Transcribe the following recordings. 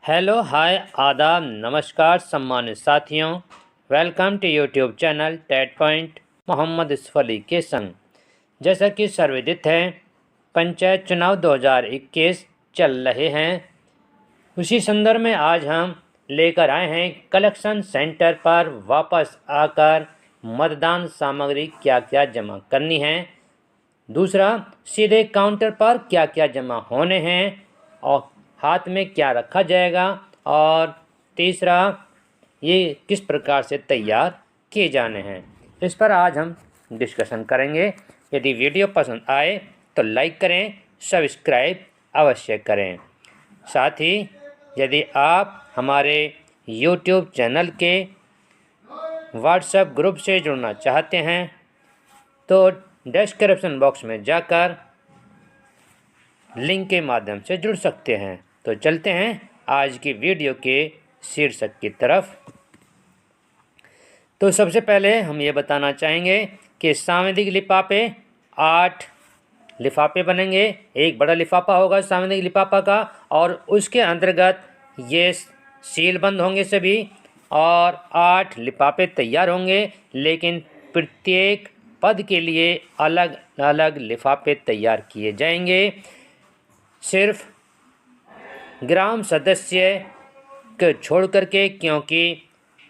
Hello hi आदाब नमस्कार सम्मानित साथियों। Welcome to YouTube channel TET point Mohammad Yusuf Ali के संग। जैसा कि सर्वविदित है, पंचायत चुनाव 2021 चल रहे हैं। उसी संदर्भ में आज हम लेकर आए हैं कलेक्शन सेंटर पर वापस आकर मतदान सामग्री क्या क्या जमा करनी है। दूसरा, सीधे काउंटर पर क्या क्या जमा होने हैं और हाथ में क्या रखा जाएगा। और तीसरा, ये किस प्रकार से तैयार किए जाने हैं, इस पर आज हम डिस्कशन करेंगे। यदि वीडियो पसंद आए तो लाइक करें, सब्सक्राइब अवश्य करें। साथ ही यदि आप हमारे यूट्यूब चैनल के व्हाट्सएप ग्रुप से जुड़ना चाहते हैं तो डिस्क्रिप्शन बॉक्स में जाकर लिंक के माध्यम से जुड़ सकते हैं। तो चलते हैं आज की वीडियो के शीर्षक की तरफ। तो सबसे पहले हम ये बताना चाहेंगे कि सामूहिक लिफाफे 8 लिफाफे बनेंगे। एक बड़ा लिफाफा होगा सामूहिक लिफाफा का, और उसके अंतर्गत ये सीलबंद होंगे सभी, और 8 लिफाफे तैयार होंगे। लेकिन प्रत्येक पद के लिए अलग अलग लिफाफे तैयार किए जाएंगे। सिर्फ ग्राम सदस्य को छोड़ करके, क्योंकि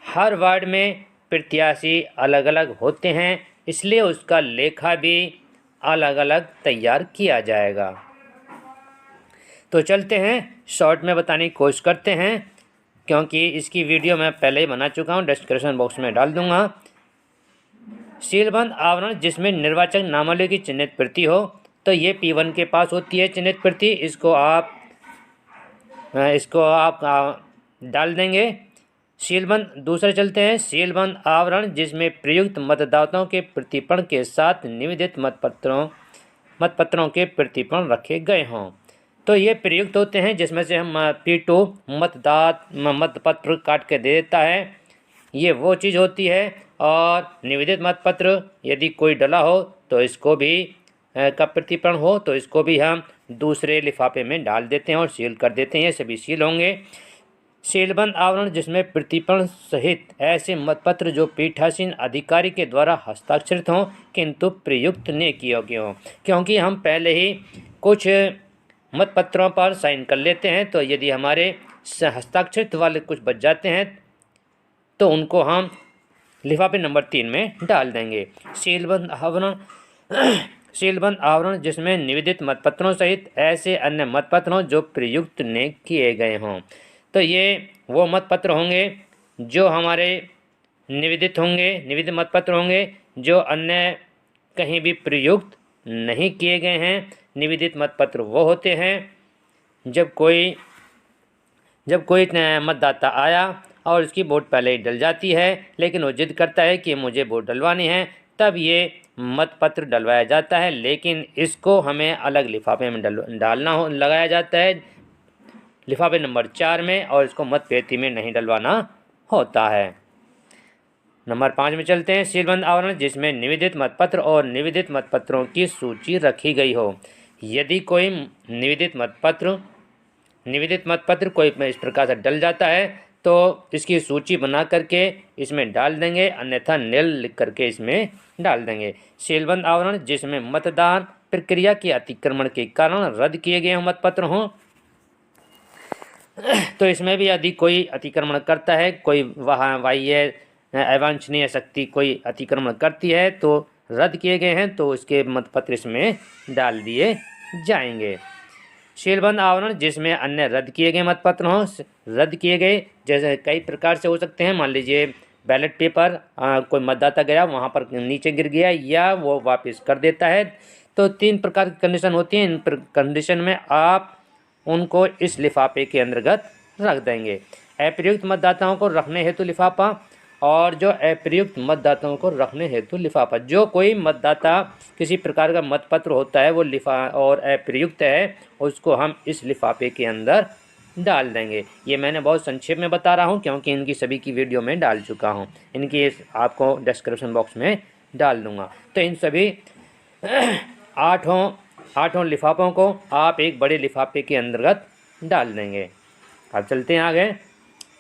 हर वार्ड में प्रत्याशी अलग अलग होते हैं, इसलिए उसका लेखा भी अलग अलग तैयार किया जाएगा। तो चलते हैं, शॉर्ट में बताने की कोशिश करते हैं, क्योंकि इसकी वीडियो मैं पहले ही बना चुका हूँ, डिस्क्रिप्शन बॉक्स में डाल दूंगा। सीलबंद आवरण जिसमें निर्वाचक नामावली की चिन्हित प्रति हो, तो ये P1 के पास होती है चिन्हित प्रति। इसको आप डाल देंगे। सीलबंद दूसरे चलते हैं, सीलबंद आवरण जिसमें प्रयुक्त मतदाताओं के प्रतिपण के साथ निवेदित मतपत्रों के प्रतिपण रखे गए हों। तो ये प्रयुक्त होते हैं, जिसमें से हम P2 मतपत्र काट के दे देता है, ये वो चीज़ होती है। और निवेदित मतपत्र यदि कोई डला हो तो इसको भी का प्रतिपण हो तो इसको भी हम दूसरे लिफाफे में डाल देते हैं और सील कर देते हैं। ये सभी सील होंगे। सीलबंद आवरण जिसमें प्रतिपण सहित ऐसे मतपत्र जो पीठासीन अधिकारी के द्वारा हस्ताक्षरित हों किंतु प्रयुक्त नहीं किए हों, क्योंकि हम पहले ही कुछ मतपत्रों पर साइन कर लेते हैं, तो यदि हमारे हस्ताक्षरित वाले कुछ बच जाते हैं तो उनको हम लिफाफे नंबर 3 में डाल देंगे। सीलबंद आवरण जिसमें निवेदित मतपत्रों सहित ऐसे अन्य मतपत्रों जो प्रयुक्त न किए गए हों, तो ये वो मतपत्र होंगे जो हमारे निवेदित मतपत्र होंगे जो अन्य कहीं भी प्रयुक्त नहीं किए गए हैं। निवेदित मतपत्र वो होते हैं जब कोई मतदाता आया और उसकी वोट पहले ही डल जाती है, लेकिन वो जिद करता है कि मुझे वोट डलवानी है, तब ये मतपत्र डलवाया जाता है। लेकिन इसको हमें अलग लिफाफे में लगाया जाता है, लिफाफे नंबर 4 में, और इसको मतपेटी में नहीं डलवाना होता है। नंबर 5 में चलते हैं, सीलबंद आवरण जिसमें निवेदित मतपत्र और निवेदित मतपत्रों की सूची रखी गई हो। यदि कोई निवेदित मतपत्र कोई इस प्रकार से डल जाता है तो इसकी सूची बना करके इसमें डाल देंगे, अन्यथा निल लिख करके इसमें डाल देंगे। सीलबंद आवरण जिसमें मतदान प्रक्रिया के अतिक्रमण के कारण रद्द किए गए मतपत्र हों, तो इसमें भी यदि कोई अतिक्रमण करता है, कोई बाह्य अवांछनीय शक्ति कोई अतिक्रमण करती है तो रद्द किए गए हैं, तो उसके मतपत्र इसमें डाल दिए जाएंगे। सीलबंद आवरण जिसमें अन्य रद्द किए गए मतपत्र हों, रद्द किए गए जैसे कई प्रकार से हो सकते हैं। मान लीजिए बैलेट पेपर कोई मतदाता गया, वहाँ पर नीचे गिर गया या वो वापस कर देता है, तो 3 प्रकार की कंडीशन होती हैं। इन कंडीशन में आप उनको इस लिफाफे के अंतर्गत रख देंगे। अप्रयुक्त मतदाताओं को रखने हेतु लिफाफा, और जो अप्रयुक्त मतदाताओं को रखने हेतु लिफाफा, जो कोई मतदाता किसी प्रकार का मतपत्र होता है वो और अप्रयुक्त है, उसको हम इस लिफाफे के अंदर डाल देंगे। ये मैंने बहुत संक्षेप में बता रहा हूँ, क्योंकि इनकी सभी की वीडियो में डाल चुका हूँ, इनकी आपको डिस्क्रिप्शन बॉक्स में डाल दूँगा। तो इन सभी आठों लिफाफों को आप एक बड़े लिफाफे के अंतर्गत डाल देंगे। अब चलते हैं आगे।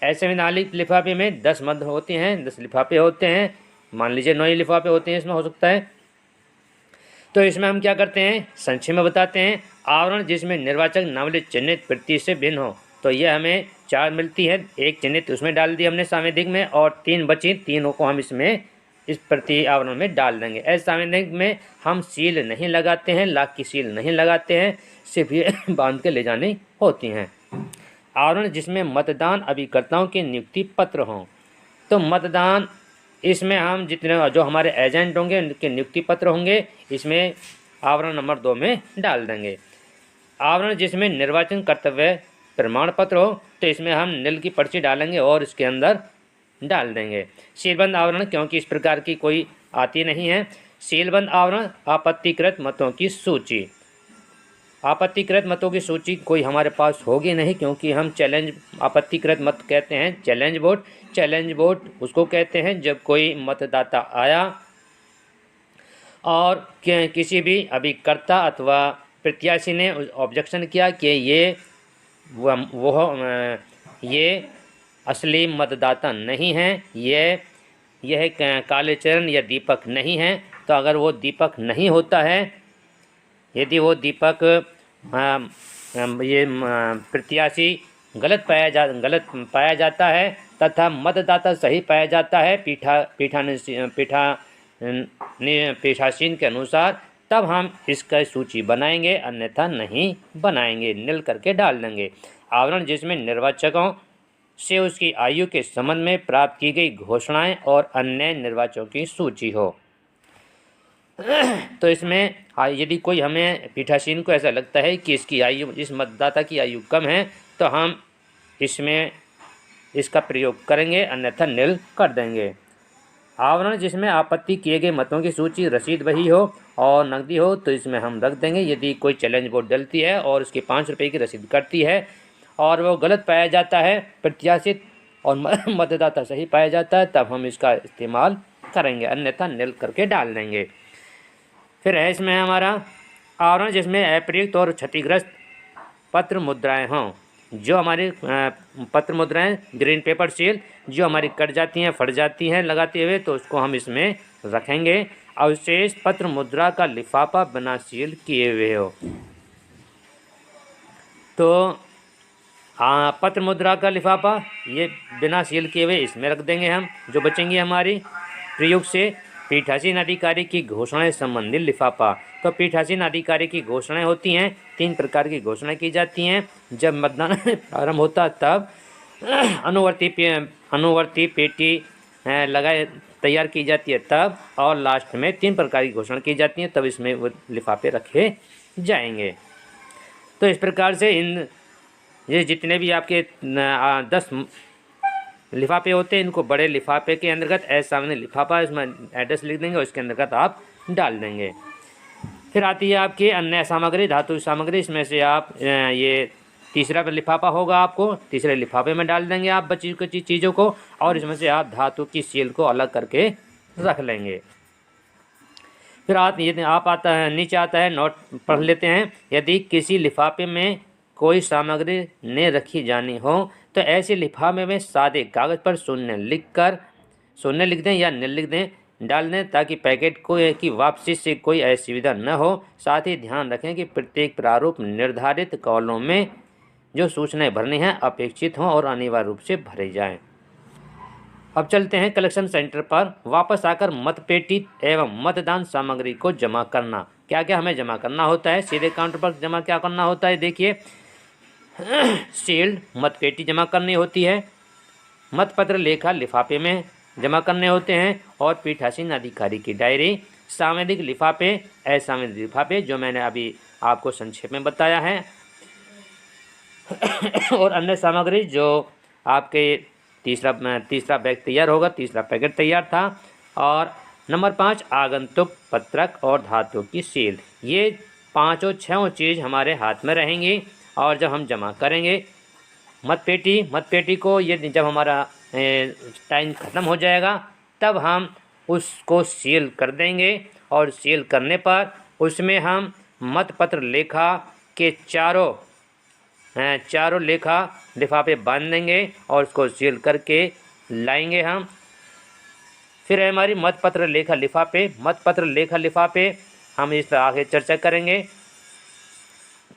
असंवैधानिक लिफाफे में 10 मत होते हैं, 10 लिफाफे होते हैं, मान लीजिए 9 लिफाफे होते हैं, इसमें हो सकता है। तो इसमें हम क्या करते हैं, संक्षेप में बताते हैं। आवरण जिसमें निर्वाचक नावली चिन्हित प्रति से भिन्न हो, तो ये हमें 4 मिलती है, एक चिन्हित उसमें डाल दी हमने सांविधिक में, और 3 बची, तीनों को हम इसमें इस प्रति आवरण में डाल देंगे। असंवैधानिक में हम सील नहीं लगाते हैं, लाख की सील नहीं लगाते हैं, सिर्फ ये बांध के ले जानी होती हैं। आवरण जिसमें मतदान अभिकर्ताओं के नियुक्ति पत्र हों, तो मतदान इसमें हम जितने जो हमारे एजेंट होंगे उनके नियुक्ति पत्र होंगे, इसमें आवरण नंबर 2 में डाल देंगे। आवरण जिसमें निर्वाचन कर्तव्य प्रमाण पत्र हो, तो इसमें हम नील की पर्ची डालेंगे और इसके अंदर डाल देंगे। सीलबंद आवरण क्योंकि इस प्रकार की कोई आती नहीं है। सीलबंद आवरण आपत्तिकृत मतों की सूची, आपत्तिकृत मतों की सूची कोई हमारे पास होगी नहीं, क्योंकि हम चैलेंज, आपत्तिकृत मत कहते हैं चैलेंज वोट। चैलेंज वोट उसको कहते हैं जब कोई मतदाता आया और किसी भी अभिकर्ता अथवा प्रत्याशी ने ऑब्जेक्शन किया कि ये असली मतदाता नहीं है, यह कालीचरण या दीपक नहीं है। तो अगर वो दीपक नहीं होता है, यदि वो दीपक प्रत्याशी गलत पाया जाता है तथा मतदाता सही पाया जाता है पीठासीन के अनुसार, तब हम इसका सूची बनाएंगे, अन्यथा नहीं बनाएंगे, नील करके डाल देंगे। आवरण जिसमें निर्वाचकों से उसकी आयु के संबंध में प्राप्त की गई घोषणाएं और अन्य निर्वाचकों की सूची हो। तो इसमें यदि कोई हमें पीठासीन को ऐसा लगता है कि इसकी आयु, इस मतदाता की आयु कम है, तो हम इसमें इसका प्रयोग करेंगे, अन्यथा नील कर देंगे। आवरण जिसमें आपत्ति किए गए मतों की सूची रसीद बही हो और नकदी हो, तो इसमें हम रख देंगे। यदि कोई चैलेंज वोट डलती है और उसकी 5 रुपये की रसीद कटती है और वो गलत पाया जाता है प्रत्याशी और मतदाता सही पाया जाता है, तब हम इसका इस्तेमाल करेंगे, अन्यथा नील करके डाल देंगे। फिर है इसमें हमारा आवरण जिसमें अप्रयुक्त और क्षतिग्रस्त पत्र मुद्राएं हों, जो हमारी पत्र मुद्राएं ग्रीन पेपर सील जो हमारी कट जाती हैं, फट जाती हैं लगाते हुए, तो उसको हम इसमें रखेंगे। अवशेष पत्र मुद्रा का लिफाफा बिना सील किए हुए हो, तो पत्र मुद्रा का लिफाफा ये बिना सील किए हुए इसमें रख देंगे हम, जो बचेंगी हमारी प्रयोग से। पीठासीन अधिकारी की घोषणाएं संबंधित लिफाफा, तो पीठासीन अधिकारी की घोषणाएं होती हैं, 3 प्रकार की घोषणाएं की जाती हैं। जब मतदान प्रारंभ होता तब अनुवर्ती पेटी लगाए तैयार की जाती है तब, और लास्ट में 3 प्रकार की घोषणा की जाती हैं, तब इसमें वो लिफाफे रखे जाएंगे। तो इस प्रकार से ये जितने भी आपके 10 लिफाफे होते हैं, इनको बड़े लिफाफे के अंतर्गत सामने लिफाफा, इसमें एड्रेस लिख देंगे और इसके अंतर्गत आप डाल देंगे। फिर आती है आपकी अन्य सामग्री, धातु सामग्री। इसमें से आप ये तीसरा लिफाफा होगा, आपको तीसरे लिफाफे में डाल देंगे आप बची कुछ चीज़ों को, और इसमें से आप धातु की सील को अलग करके रख लेंगे। फिर आप आता है नीचे आता है, नोट पढ़ लेते हैं। यदि किसी लिफाफे में कोई सामग्री ने रखी जानी हो, तो ऐसे लिफाफे में सादे कागज़ पर शून्य लिख दें या नील लिख दें, डाल दें, ताकि पैकेट की वापसी से कोई असुविधा न हो। साथ ही ध्यान रखें कि प्रत्येक प्रारूप निर्धारित कॉलम में जो सूचनाएं भरनी हैं अपेक्षित हों और अनिवार्य रूप से भरे जाएं। अब चलते हैं कलेक्शन सेंटर पर। वापस आकर मतपेटी एवं मतदान सामग्री को जमा करना। क्या क्या हमें जमा करना होता है, सीधे काउंटर पर जमा क्या करना होता है, देखिए सील्ड मतपेटी जमा करनी होती है, मतपत्र लेखा लिफाफे में जमा करने होते हैं, और पीठासीन अधिकारी की डायरी, सांविधिक लिफाफे, असंवैधानिक लिफाफे जो मैंने अभी आपको संक्षेप में बताया है, और अन्य सामग्री जो आपके तीसरा बैग तैयार होगा, तीसरा पैकेट तैयार था। और नंबर 5 आगंतुक पत्रक और धातु की सील। ये 5 चीज़ हमारे हाथ में रहेंगी, और जब हम जमा करेंगे मतपेटी को, ये जब हमारा टाइम ख़त्म हो जाएगा तब हम उसको सील कर देंगे, और सील करने पर उसमें हम मतपत्र लेखा के चारों चारों लेखा लिफाफे बांध देंगे और उसको सील करके लाएंगे हम। फिर है हमारी मतपत्र लेखा लिफाफे हम इस पर आगे चर्चा करेंगे।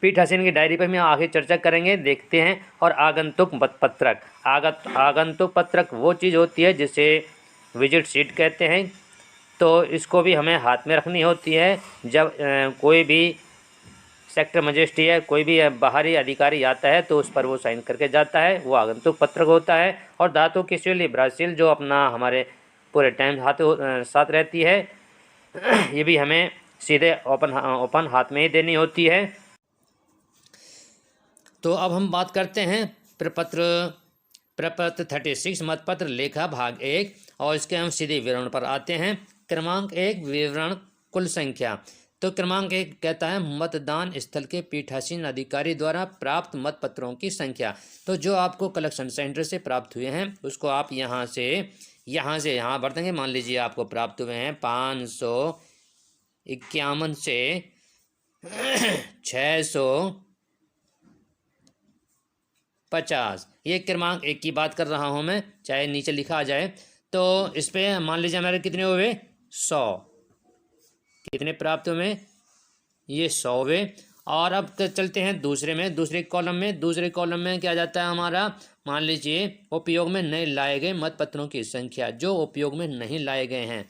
पीठासीन की डायरी पर हम आगे चर्चा करेंगे, देखते हैं। और आगंतुक मतपत्रक, आगंतुक पत्रक वो चीज़ होती है जिसे विजिट शीट कहते हैं। तो इसको भी हमें हाथ में रखनी होती है जब कोई भी सेक्टर मजिस्ट्रेट या कोई भी बाहरी अधिकारी आता है तो उस पर वो साइन करके जाता है, वो आगंतुक पत्रक होता है। और धातु की सील ब्रासील जो अपना हमारे पूरे टाइम साथ रहती है, ये भी हमें सीधे ओपन हाथ में ही देनी होती है। तो अब हम बात करते हैं प्रपत्र 36 मतपत्र लेखा भाग 1, और इसके हम सीधे विवरण पर आते हैं। क्रमांक 1 विवरण कुल संख्या। तो क्रमांक 1 कहता है मतदान स्थल के पीठासीन अधिकारी द्वारा प्राप्त मतपत्रों की संख्या। तो जो आपको कलेक्शन सेंटर से प्राप्त हुए हैं उसको आप यहाँ से यहाँ भर देंगे। मान लीजिए आपको प्राप्त हुए हैं 551 से 650, ये क्रमांक 1 की बात कर रहा हूँ मैं, चाहे नीचे लिखा आ जाए। तो इस पर मान लीजिए हमारे कितने हुए 100, कितने प्राप्त हुए, ये 100 हुए। और अब चलते हैं दूसरे कॉलम में क्या जाता है हमारा, मान लीजिए उपयोग में नहीं लाए गए मतपत्रों की संख्या, जो उपयोग में नहीं लाए गए हैं।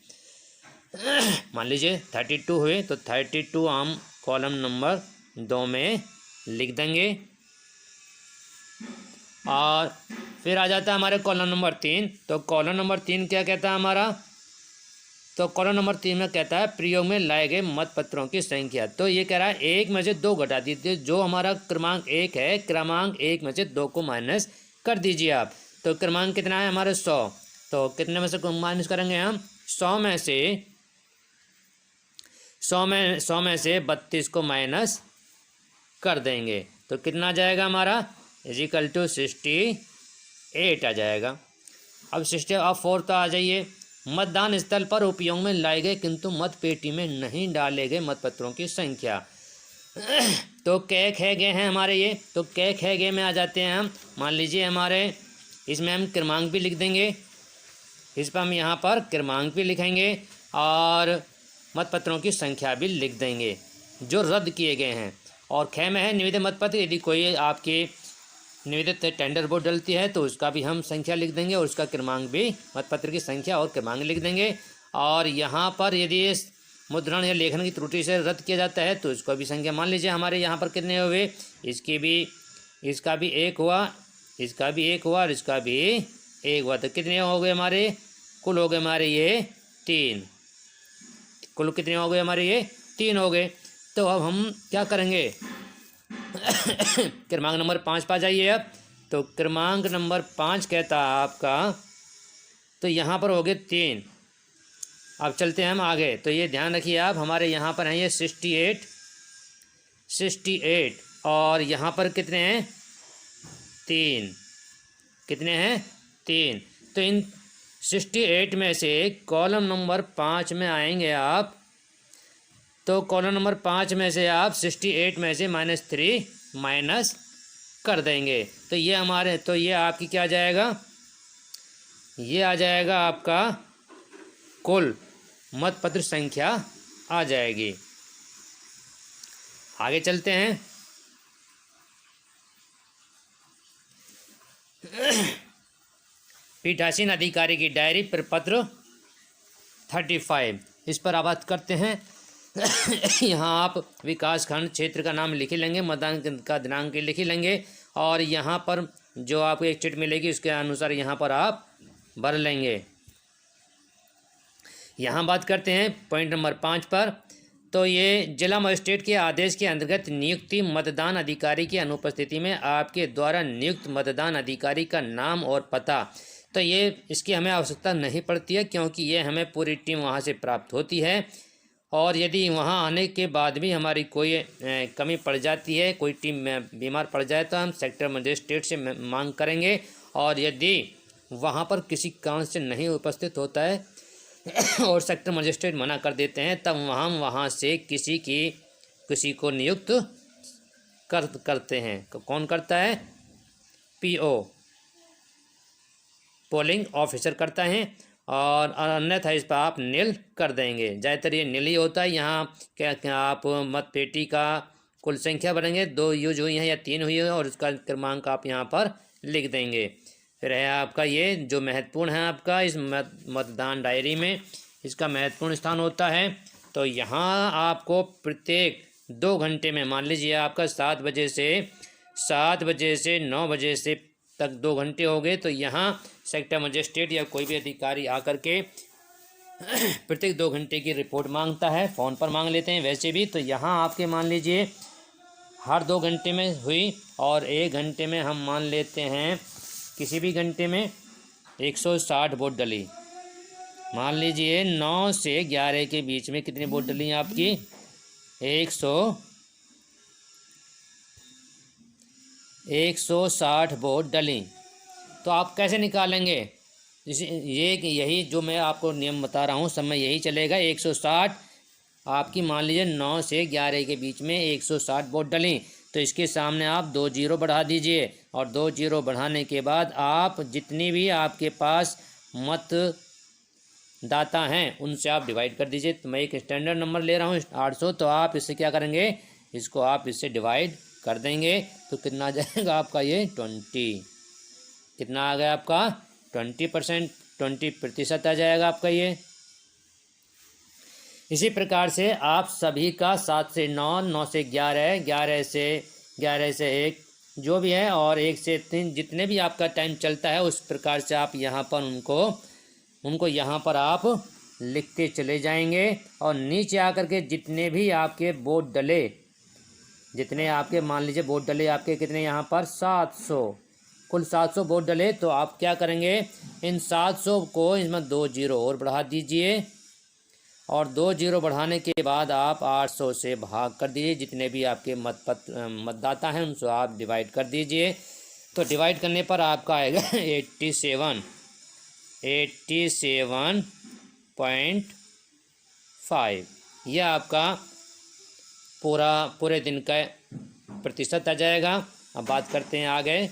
मान लीजिए 32 हुए, तो 32 हम कॉलम नंबर 2 में लिख देंगे। और फिर आ जाता है हमारे कॉलम नंबर 3। तो कॉलम नंबर 3 क्या कहता है हमारा, तो कॉलम नंबर 3 में कहता है प्रयोग में लाए गए मतपत्रों की संख्या। तो ये कह रहा है 1 में से 2 घटा दीजिए, जो हमारा क्रमांक 1 है, क्रमांक 1 में से 2 को माइनस कर दीजिए आप। तो क्रमांक कितना है हमारे 100, तो कितने में से माइनस करेंगे हम, 100 में से 32 को माइनस कर देंगे। तो कितना आ जाएगा हमारा, इजिकल टू 68 आ जाएगा। अब 60 अब 4 तो आ जाइए। मतदान स्थल पर उपयोग में लाए गए किंतु मत पेटी में नहीं डाले गए मतपत्रों की संख्या। तो कै खे गए हैं हमारे ये, तो कै खे गए में आ जाते हैं हम। मान लीजिए हमारे इसमें हम क्रमांक भी लिख देंगे, इस पर हम यहाँ पर क्रमांक भी लिखेंगे और मतपत्रों की संख्या भी लिख देंगे जो रद्द किए गए हैं। और खे में है निवेदित मतपत्र, यदि कोई आपके निवेदित टेंडर बोर्ड डलती है तो उसका भी हम संख्या लिख देंगे और उसका क्रमांक भी, मतपत्र की संख्या और क्रमांक लिख देंगे। और यहाँ पर यदि मुद्रण या लेखन की त्रुटि से रद्द किया जाता है तो उसको भी संख्या, मान लीजिए हमारे यहाँ पर कितने हुए, इसका भी 1 हुआ, इसका भी 1 हुआ और इसका भी 1 हुआ। तो कितने हो गए हमारे, कुल हो गए हमारे ये 3, कुल कितने हो गए हमारे ये 3 हो गए। तो अब हम क्या करेंगे, क्रमांक नंबर 5 पर जाइए अब। तो क्रमांक नंबर 5 कहता है आपका, तो यहाँ पर हो गए 3। अब चलते हैं हम आगे। तो ये ध्यान रखिए आप, हमारे यहाँ पर हैं ये 68 और यहाँ पर कितने हैं 3, कितने हैं 3। तो इन 68 में से कॉलम नंबर 5 में आएंगे आप। तो कॉलम नंबर 5 में से आप 68 में से -3 माइनस कर देंगे। तो ये हमारे, तो ये आपकी क्या आ जाएगा, ये आ जाएगा आपका कुल मतपत्र संख्या आ जाएगी। आगे चलते हैं। पीठासीन अधिकारी की डायरी प्रपत्र 35, इस पर आबाद करते हैं। यहाँ आप विकास खंड क्षेत्र का नाम लिख लेंगे, मतदान का दिनांक लिख लेंगे और यहाँ पर जो आपको एक चिट मिलेगी उसके अनुसार यहाँ पर आप भर लेंगे। यहाँ बात करते हैं पॉइंट नंबर 5 पर। तो ये जिला मजिस्ट्रेट के आदेश के अंतर्गत नियुक्ति मतदान अधिकारी की अनुपस्थिति में आपके द्वारा नियुक्त मतदान अधिकारी का नाम और पता। तो ये इसकी हमें आवश्यकता नहीं पड़ती है क्योंकि ये हमें पूरी टीम वहाँ से प्राप्त होती है। और यदि वहाँ आने के बाद भी हमारी कोई कमी पड़ जाती है, कोई टीम में बीमार पड़ जाए तो हम सेक्टर मजिस्ट्रेट से मांग करेंगे। और यदि वहाँ पर किसी कारण से नहीं उपस्थित होता है और सेक्टर मजिस्ट्रेट मना कर देते हैं, तब हम वहाँ से किसी को नियुक्त करते हैं। कौन करता है? पीओ, पोलिंग ऑफिसर करता है। और अन्यथा इस पर आप नील कर देंगे। ज़्यादातर ये नील ही होता है। यहाँ क्या आप मत पेटी का कुल संख्या भरेंगे, 2 यूज हुई हैं या 3 हुई है, और उसका क्रमांक आप यहाँ पर लिख देंगे। फिर है आपका ये जो महत्वपूर्ण है आपका इस मतदान डायरी में, इसका महत्वपूर्ण स्थान होता है। तो यहाँ आपको प्रत्येक 2 घंटे में, मान लीजिए आपका 7 बजे से 9 बजे से तक 2 घंटे हो गए, तो यहाँ सेक्टर मजिस्ट्रेट या कोई भी अधिकारी आकर के प्रत्येक 2 घंटे की रिपोर्ट मांगता है। फ़ोन पर मांग लेते हैं वैसे भी। तो यहाँ आपके मान लीजिए हर 2 घंटे में हुई, और 1 घंटे में हम मान लेते हैं, किसी भी घंटे में 160 वोट डली। मान लीजिए 9 से 11 के बीच में कितनी वोट डली आपकी? 160 वोट डली। तो आप कैसे निकालेंगे? यही जो मैं आपको नियम बता रहा हूँ, सब में यही चलेगा। 160 आपकी मान लीजिए 9 से 11 के बीच में 160 वोट डली, तो इसके सामने आप 2 जीरो बढ़ा दीजिए, और 2 जीरो बढ़ाने के बाद आप जितनी भी आपके पास मतदाता हैं उनसे आप डिवाइड कर दीजिए। तो मैं एक स्टैंडर्ड नंबर ले रहा हूँ 800, तो आप इससे क्या करेंगे, इसको आप इससे डिवाइड कर देंगे। तो कितना आ जाएगा आपका? ये 20। कितना आ गया आपका? 20%, 20% आ जाएगा आपका ये। इसी प्रकार से आप सभी का 7 से 9, 9 से 11, 11 से 1 जो भी है, और 1 से 3 जितने भी आपका टाइम चलता है, उस प्रकार से आप यहाँ पर उनको यहाँ पर आप लिखते चले जाएंगे। और नीचे आकर के जितने भी आपके वोट डले, जितने आपके मान लीजिए वोट डले आपके कितने यहाँ पर 700, कुल 700 वोट डले, तो आप क्या करेंगे, इन 700 को इसमें 2 जीरो और बढ़ा दीजिए, और 2 जीरो बढ़ाने के बाद आप 800 से भाग कर दीजिए। जितने भी आपके मतदाता हैं उनसे आप डिवाइड कर दीजिए। तो डिवाइड करने पर आपका आएगा 87.5। यह आपका पूरे दिन का प्रतिशत आ जाएगा। अब बात करते हैं आगे।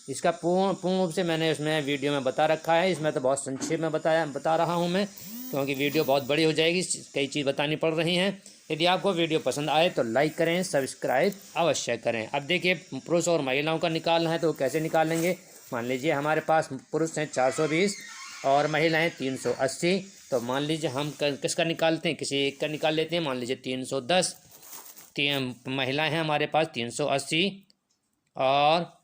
इसका पूर्ण रूप से मैंने इसमें वीडियो में बता रखा है। इसमें तो बहुत संक्षेप में बता रहा हूँ मैं, क्योंकि वीडियो बहुत बड़ी हो जाएगी, कई चीज़ बतानी पड़ रही हैं। यदि आपको वीडियो पसंद आए तो लाइक करें, सब्सक्राइब अवश्य करें। अब देखिए, पुरुष और महिलाओं का निकालना है तो कैसे निकालेंगे। मान लीजिए हमारे पास पुरुष हैं 420 और महिलाएं 380। तो मान लीजिए हम किसका निकालते हैं, किसी एक का निकाल लेते हैं। मान लीजिए 310, महिलाएं हैं हमारे पास 380, और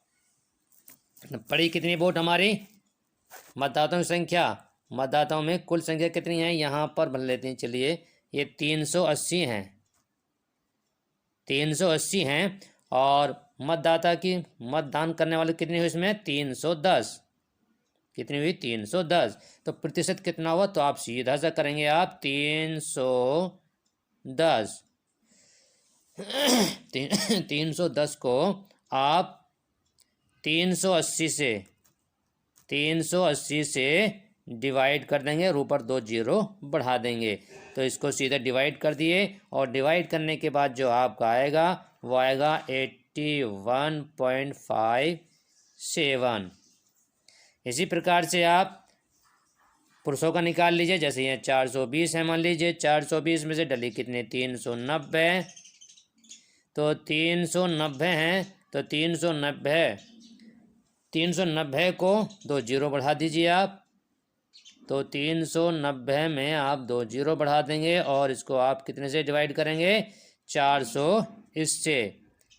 पड़ी कितनी वोट हमारी, मतदाताओं की संख्या, मतदाताओं में कुल संख्या कितनी है यहाँ पर भर लेते हैं। चलिए, ये 380 हैं, 380 हैं, और मतदाता की मतदान करने वाले कितने हुए इसमें 310, कितनी हुई 310। तो प्रतिशत कितना हुआ, तो आप सीधा सा करेंगे, आप 310 310 को आप 380 से डिवाइड कर देंगे, और ऊपर 2 जीरो बढ़ा देंगे। तो इसको सीधा डिवाइड कर दिए, और डिवाइड करने के बाद जो आपका आएगा वो आएगा 81.57। इसी प्रकार से आप पुरुषों का निकाल लीजिए। जैसे ये 420 है, मान लीजिए 420 में से डली कितने 390, तो 390 हैं, तो 390 को 2 जीरो बढ़ा दीजिए आप। तो 390 में आप 2 जीरो बढ़ा देंगे, और इसको आप कितने से डिवाइड करेंगे, 400 इससे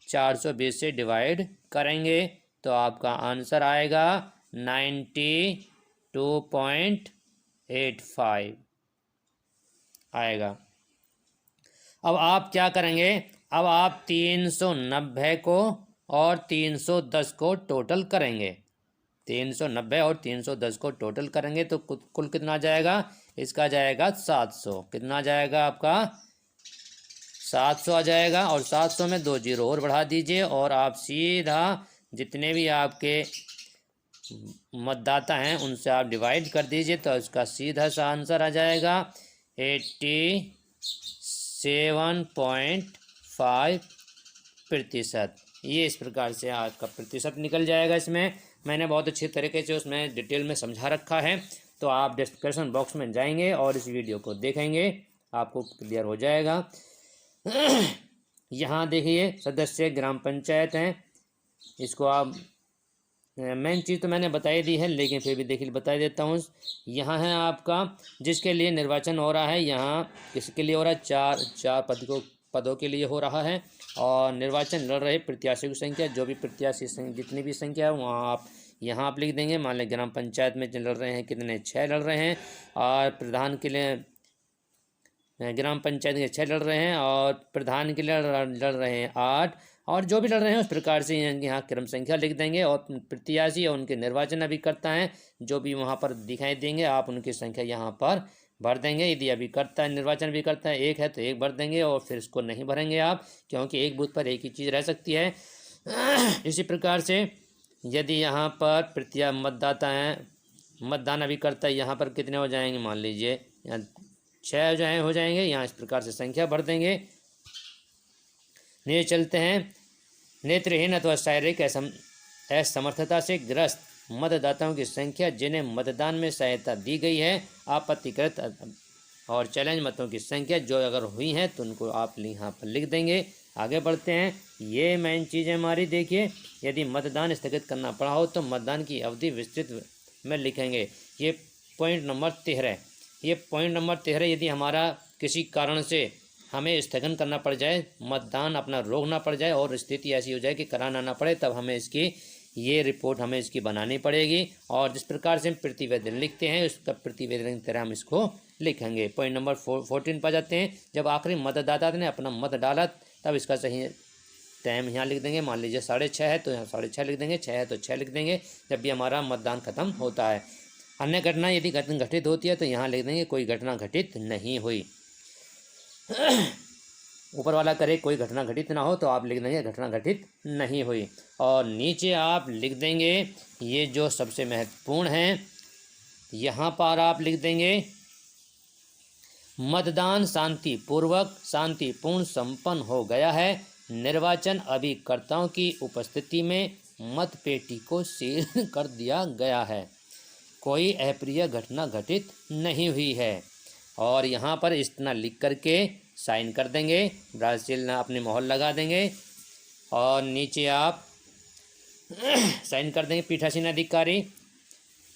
420 से डिवाइड करेंगे, तो आपका आंसर आएगा 92.85 आएगा। अब आप क्या करेंगे, अब आप 390 को और 310 को टोटल करेंगे। 390 और 310 को टोटल करेंगे तो कुल कितना आ जाएगा, इसका जाएगा 700। कितना आ जाएगा आपका 700 आ जाएगा, और 700 में 2 जीरो और बढ़ा दीजिए, और आप सीधा जितने भी आपके मतदाता हैं उनसे आप डिवाइड कर दीजिए, तो इसका सीधा सा आंसर आ जाएगा 87.5 प्रतिशत। ये इस प्रकार से आपका प्रतिशत निकल जाएगा। इसमें मैंने बहुत अच्छी तरीके से उसमें डिटेल में समझा रखा है, तो आप डिस्क्रिप्शन बॉक्स में जाएंगे और इस वीडियो को देखेंगे, आपको क्लियर हो जाएगा। यहाँ देखिए सदस्य ग्राम पंचायत हैं, इसको आप मेन चीज़ तो मैंने बताई दी है, लेकिन फिर भी देखिए बता देता हूँ। यहाँ है आपका जिसके लिए निर्वाचन हो रहा है, यहाँ किसके लिए हो रहा है, चार पदों के लिए हो रहा है। और निर्वाचन लड़ रहे प्रत्याशियों की संख्या, जो भी प्रत्याशी जितनी भी संख्या है वहाँ आप यहाँ आप लिख देंगे। मान लें ग्राम पंचायत में लड़ रहे हैं कितने, 6 लड़ रहे हैं। और प्रधान के लिए ग्राम पंचायत के 6 लड़ रहे हैं और प्रधान के लिए लड़ रहे हैं 8। और जो भी लड़ रहे हैं उस प्रकार से यहाँ क्रम संख्या लिख देंगे। और प्रत्याशी और उनके निर्वाचन अभिकर्ता हैं जो भी वहाँ पर दिखाई देंगे, आप उनकी संख्या यहाँ पर भर देंगे। यदि अभिकर्ता निर्वाचन अभिकर्ता 1 है तो 1 भर देंगे, और फिर इसको नहीं भरेंगे आप, क्योंकि एक बूथ पर एक ही चीज़ रह सकती है। इसी प्रकार से यदि यहाँ पर मतदाता हैं, मतदान अभिकर्ता यहाँ पर कितने हो जाएंगे, मान लीजिए यहाँ 6 हो जाएंगे। यहाँ इस प्रकार से संख्या भर देंगे। नीचे चलते हैं। नेत्रहीन अथवा शारीरिक असमर्थता से ग्रस्त मतदाताओं की संख्या जिन्हें मतदान में सहायता दी गई है। आपत्तिकृत और चैलेंज मतों की संख्या जो अगर हुई हैं तो उनको आप यहाँ पर लिख देंगे। आगे बढ़ते हैं। ये मेन चीज़ है हमारी। देखिए, यदि मतदान स्थगित करना पड़ा हो तो मतदान की अवधि विस्तृत में लिखेंगे। ये पॉइंट नंबर 13। ये पॉइंट नंबर 13, यदि हमारा किसी कारण से हमें स्थगन करना पड़ जाए, मतदान अपना रोकना पड़ जाए और स्थिति ऐसी हो जाए कि कराना ना पड़े, तब हमें इसकी ये रिपोर्ट हमें इसकी बनानी पड़ेगी। और जिस प्रकार से हम प्रतिवेदन लिखते हैं उसका प्रतिवेदन की तरह हम इसको लिखेंगे। पॉइंट नंबर 14 पर जाते हैं। जब आखिरी मतदाता ने अपना मत डाला तब इसका सही टाइम यहाँ लिख देंगे। मान लीजिए 6:30 है तो यहाँ 6:30 लिख देंगे, 6 है तो 6 लिख देंगे, जब भी हमारा मतदान खत्म होता है। अन्य घटना यदि घटित होती है तो यहाँ लिख देंगे कोई घटना घटित नहीं हुई। ऊपर वाला करे कोई घटना घटित ना हो तो आप लिख देंगे घटना घटित नहीं हुई। और नीचे आप लिख देंगे, ये जो सबसे महत्वपूर्ण है, यहाँ पर आप लिख देंगे मतदान शांतिपूर्ण संपन्न हो गया है। निर्वाचन अभिकर्ताओं की उपस्थिति में मतपेटी को सील कर दिया गया है। कोई अप्रिय घटना घटित नहीं हुई है। और यहाँ पर इतना लिख करके साइन कर देंगे, ब्राज़ील अपनी मोहर लगा देंगे और नीचे आप साइन कर देंगे पीठासीन अधिकारी।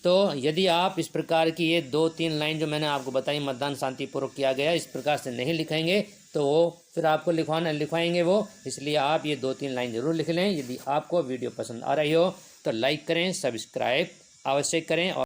तो यदि आप इस प्रकार की ये 2-3 लाइन जो मैंने आपको बताई, मतदान शांतिपूर्वक किया गया, इस प्रकार से नहीं लिखेंगे तो वो फिर आपको लिखवाएंगे वो, इसलिए आप ये 2-3 लाइन ज़रूर लिख लें। यदि आपको वीडियो पसंद आ रही हो तो लाइक करें, सब्सक्राइब अवश्य करें। और